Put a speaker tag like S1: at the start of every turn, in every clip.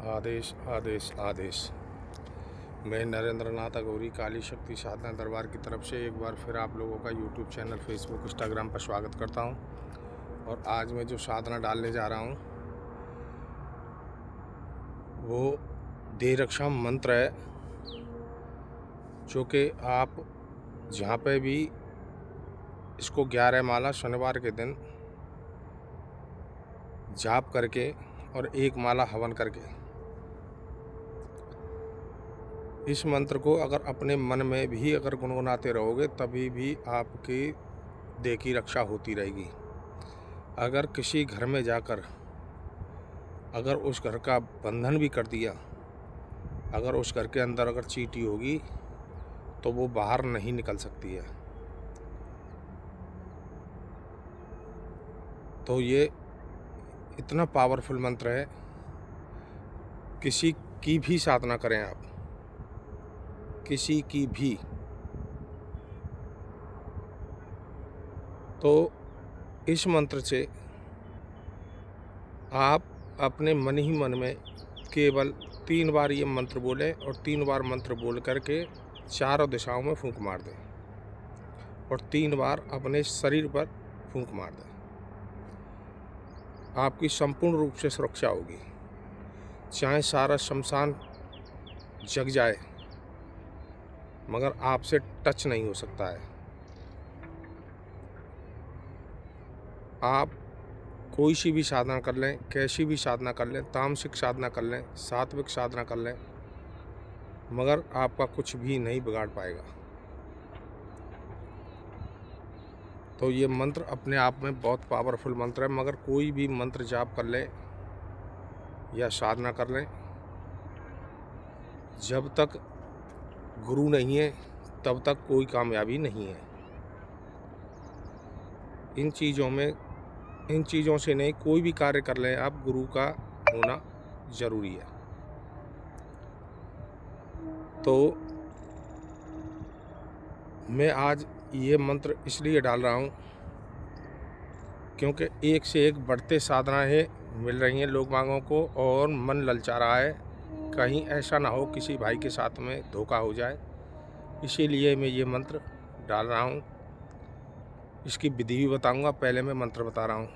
S1: आदेश आदेश आदेश। मैं नरेंद्र नाथ अघोरी काली शक्ति साधना दरबार की तरफ से एक बार फिर आप लोगों का यूट्यूब चैनल, फेसबुक, इंस्टाग्राम पर स्वागत करता हूं। और आज मैं जो साधना डालने जा रहा हूं वो देह रक्षा मंत्र है, जो कि आप जहाँ पे भी इसको 11 माला शनिवार के दिन जाप करके और 1 माला हवन करके इस मंत्र को अगर अपने मन में भी अगर गुनगुनाते रहोगे तभी भी आपकी देह की रक्षा होती रहेगी। अगर किसी घर में जाकर अगर उस घर का बंधन भी कर दिया, अगर उस घर के अंदर अगर चींटी होगी तो वो बाहर नहीं निकल सकती है। तो ये इतना पावरफुल मंत्र है, किसी की भी साधना करें आप, किसी की भी, तो इस मंत्र से आप अपने मन ही मन में केवल 3 बार ये मंत्र बोलें और 3 बार मंत्र बोल करके चारों दिशाओं में फूंक मार दें और 3 बार अपने शरीर पर फूंक मार दें। आपकी संपूर्ण रूप से सुरक्षा होगी। चाहे सारा शमशान जग जाए मगर आपसे टच नहीं हो सकता है। आप कोई सी भी साधना कर लें, कैसी भी साधना कर लें, तामसिक साधना कर लें, सात्विक साधना कर लें, मगर आपका कुछ भी नहीं बिगाड़ पाएगा। तो ये मंत्र अपने आप में बहुत पावरफुल मंत्र है, मगर कोई भी मंत्र जाप कर लें या साधना कर लें, जब तक गुरु नहीं है तब तक कोई कामयाबी नहीं है। इन चीज़ों से नहीं, कोई भी कार्य कर लें आप, गुरु का होना ज़रूरी है। तो मैं आज ये मंत्र इसलिए डाल रहा हूँ क्योंकि एक से एक बढ़ते साधनाएँ मिल रही हैं लोग बागों को और मन ललचा रहा है, कहीं ऐसा ना हो किसी भाई के साथ में धोखा हो जाए। इसीलिए मैं ये मंत्र डाल रहा हूँ। इसकी विधि भी बताऊंगा, पहले मैं मंत्र बता रहा हूँ।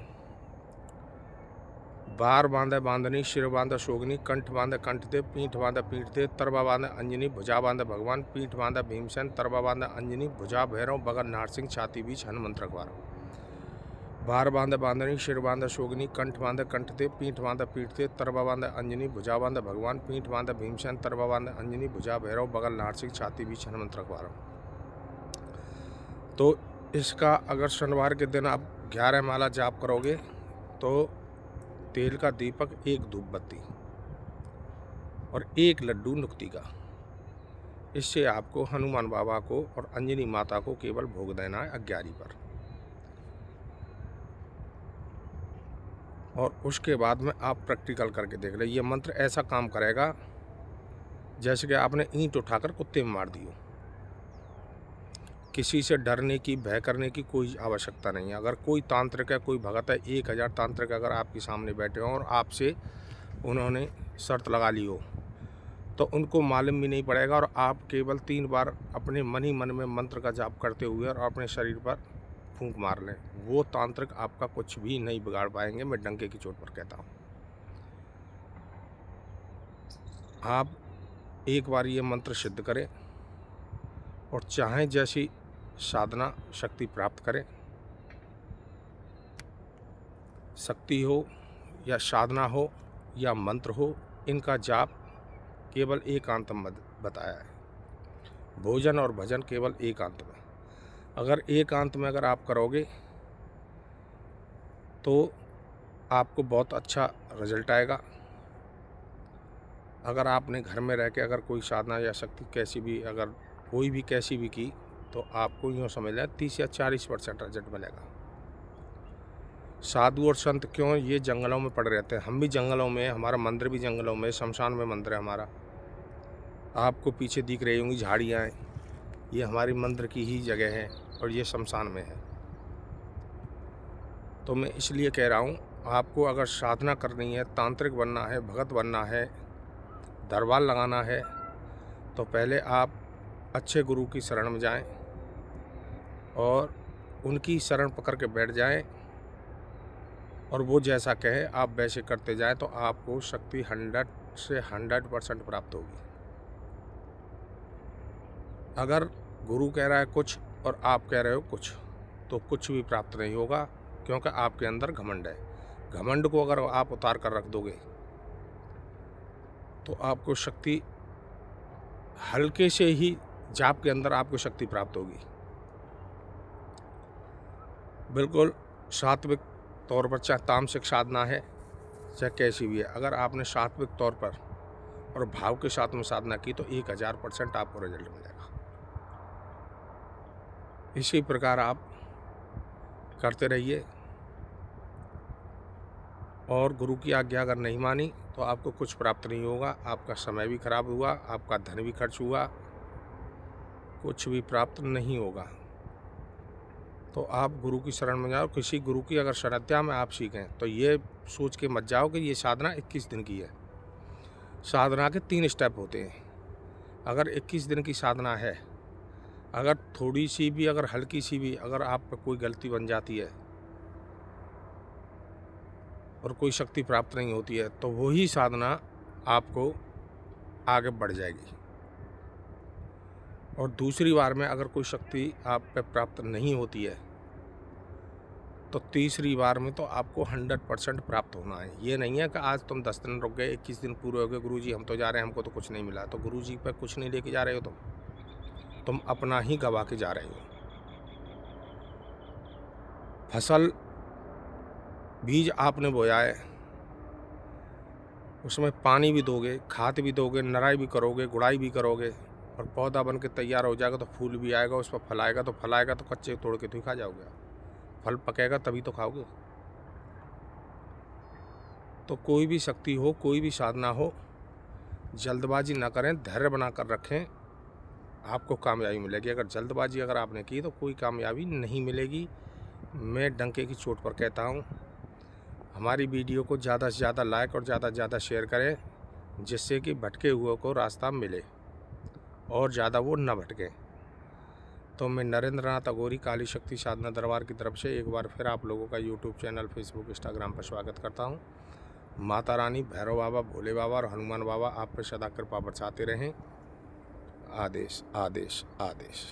S1: बार बांधे बांधनी, सिर बांधे शोगनी, कंठ बांधे कंठ दे, पीठ बांधे पीठ दे, तरबा बांधे अंजनी, भुजा बांधे भगवान, पीठ बांधे भीमसेन, तरबा बांधे अंजनी, भुजा भैरव, बगल नारसिंह, छाती बीच हनुमंत रखवारो। बार बांधे बांधनी, सिर बांधे शोगनी, कंठ बांधे कंठ दे, पीठ बांधे पीठ दे, तरबा बांधे अंजनी, भुजा बांधे भगवान, पीठ बांधे भीमसेन, तरबा बांधे अंजनी, भुजा भैरव, बगल नारसिंह, छाती बीच हनुमंत रखवारो। तो इसका अगर शनिवार के दिन आप 11 माला जाप करोगे तो तेल का दीपक, 1 धूप बत्ती और 1 लड्डू नुक्ति का, इससे आपको हनुमान बाबा को और अंजनी माता को केवल भोग देना है 11 पर। और उसके बाद में आप प्रैक्टिकल करके देख लें। ये मंत्र ऐसा काम करेगा जैसे कि आपने ईंट उठाकर कुत्ते में मार दी हो। किसी से डरने की, भय करने की कोई आवश्यकता नहीं है। अगर कोई तांत्रिक है, कोई भगत है, 1000 तांत्रिक अगर आपके सामने बैठे हों और आपसे उन्होंने शर्त लगा ली हो तो उनको मालूम भी नहीं पड़ेगा। और आप केवल 3 बार अपने मन ही मन में मंत्र का जाप करते हुए और अपने शरीर पर फूंक मार लें, वो तांत्रिक आपका कुछ भी नहीं बिगाड़ पाएंगे। मैं डंके की चोट पर कहता हूँ। आप एक बार ये मंत्र सिद्ध करें और चाहें जैसी साधना शक्ति प्राप्त करें। शक्ति हो या साधना हो या मंत्र हो, इनका जाप केवल एकांत में बताया है। भोजन और भजन केवल एकांत में। अगर एकांत में अगर आप करोगे तो आपको बहुत अच्छा रिजल्ट आएगा। अगर आपने घर में रह के अगर कोई साधना या शक्ति कैसी भी, अगर कोई भी कैसी भी की, तो आपको यूँ समझ लें 30 या 40% रिजल्ट मिलेगा। साधु और संत क्यों ये जंगलों में पड़े रहते हैं, हम भी जंगलों में, हमारा मंदिर भी जंगलों में, शमशान में मंदिर है हमारा। आपको पीछे दिख रही होंगी झाड़ियाँ, ये हमारी मंदिर की ही जगह है और ये शमशान में है। तो मैं इसलिए कह रहा हूँ, आपको अगर साधना करनी है, तांत्रिक बनना है, भगत बनना है, दरबार लगाना है तो पहले आप अच्छे गुरु की शरण में जाएं और उनकी शरण पकड़ के बैठ जाएं और वो जैसा कहे आप वैसे करते जाएं तो आपको शक्ति 100 से 100% प्राप्त होगी। अगर गुरु कह रहा है कुछ और आप कह रहे हो कुछ तो कुछ भी प्राप्त नहीं होगा, क्योंकि आपके अंदर घमंड है। घमंड को अगर आप उतार कर रख दोगे तो आपको शक्ति हल्के से ही जाप के अंदर आपको शक्ति प्राप्त होगी। बिल्कुल सात्विक तौर पर, चाहे तामसिक साधना है चाहे कैसी भी है, अगर आपने सात्विक तौर पर और भाव के साथ में साधना की तो 1000% आपको रिजल्ट मिलेगा। इसी प्रकार आप करते रहिए और गुरु की आज्ञा अगर नहीं मानी तो आपको कुछ प्राप्त नहीं होगा। आपका समय भी खराब हुआ, आपका धन भी खर्च हुआ, कुछ भी प्राप्त नहीं होगा। तो आप गुरु की शरण में जाओ। किसी गुरु की अगर शरणत्या में आप सीखें तो ये सोच के मत जाओ कि ये साधना 21 दिन की है। साधना के 3 स्टेप होते हैं। अगर 21 दिन की साधना है, अगर थोड़ी सी भी, अगर हल्की सी भी अगर आप पर कोई गलती बन जाती है और कोई शक्ति प्राप्त नहीं होती है तो वही साधना आपको आगे बढ़ जाएगी। और दूसरी बार में अगर कोई शक्ति आप पे प्राप्त नहीं होती है तो तीसरी बार में तो आपको 100% प्राप्त होना है। ये नहीं है कि आज तुम 10 दिन रुक गए, 21 दिन पूरे हो गए, गुरुजी हम तो जा रहे हैं, हमको तो कुछ नहीं मिला। तो गुरुजी पे कुछ नहीं लेके जा रहे हो, तुम अपना ही गवा के जा रहे हो। फसल बीज आपने बोया है, उसमें पानी भी दोगे, खाद भी दोगे, नराई भी करोगे, गुड़ाई भी करोगे और पौधा बन के तैयार हो जाएगा तो फूल भी आएगा, उस पर फल आएगा। तो फल आएगा तो कच्चे तोड़ के तो ही खा जाओगे, फल पकेगा तभी तो खाओगे। तो कोई भी शक्ति हो, कोई भी साधना हो, जल्दबाजी ना करें, धैर्य बना कर रखें, आपको कामयाबी मिलेगी। अगर जल्दबाजी अगर आपने की तो कोई कामयाबी नहीं मिलेगी। मैं डंके की चोट पर कहता हूँ, हमारी वीडियो को ज़्यादा से ज़्यादा लाइक और ज़्यादा से ज़्यादा शेयर करें, जिससे कि भटके हुए को रास्ता मिले और ज़्यादा वो न भटके। तो मैं नरेंद्र नाथ अघोरी काली शक्ति साधना दरबार की तरफ से एक बार फिर आप लोगों का यूट्यूब चैनल, फेसबुक, इंस्टाग्राम पर स्वागत करता हूँ। माता रानी, भैरव बाबा, भोले बाबा और हनुमान बाबा आप पर सदा कृपा बरसाते रहें। आदेश, आदेश, आदेश।